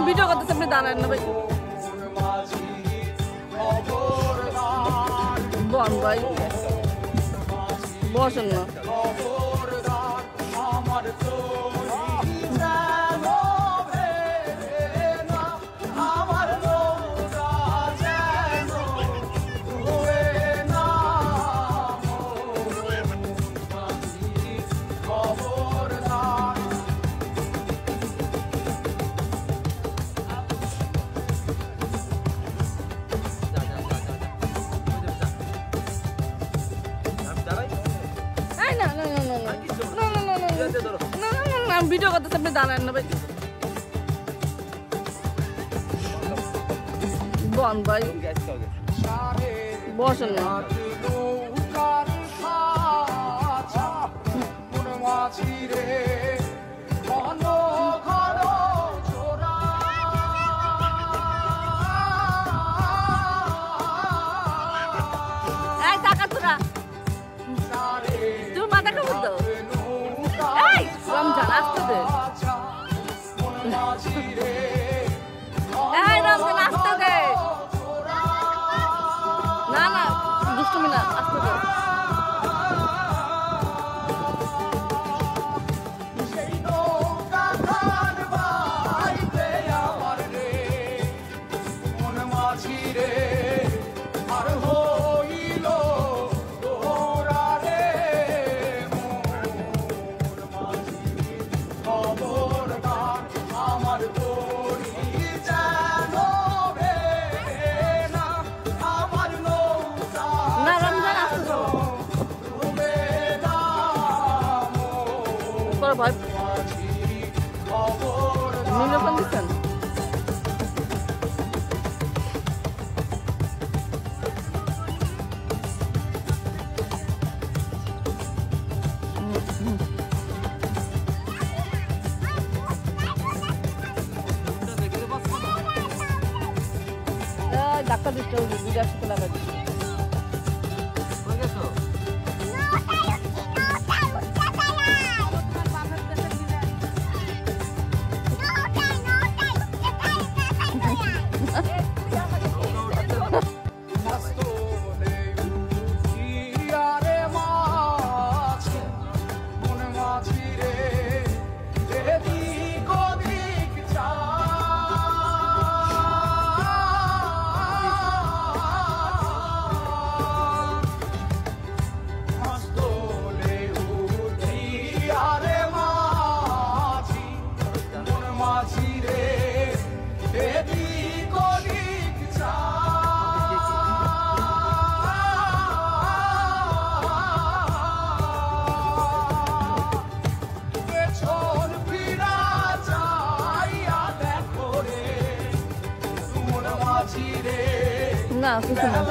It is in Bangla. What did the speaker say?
ভিডিও করতেছে, আপনি দাঁড়ান না ভাই। বন ভাই বসেন না। আমি ভিডিও করতেছি, আপনি দাঁড়ান না ভাই। বন ভাই বসেন না। টাকা তোরা তুমি মাথা খাবো তো। রমজান আসতে দে, রমজান আসতে দে। না না দুষ্টুমি না, আসতে দে। ভাই নীলকন দিচ্ছেন। ডাক্তার দিচ্ছে, দুইটা একসাথে লাগাই দিচ্ছে। না কিছু না।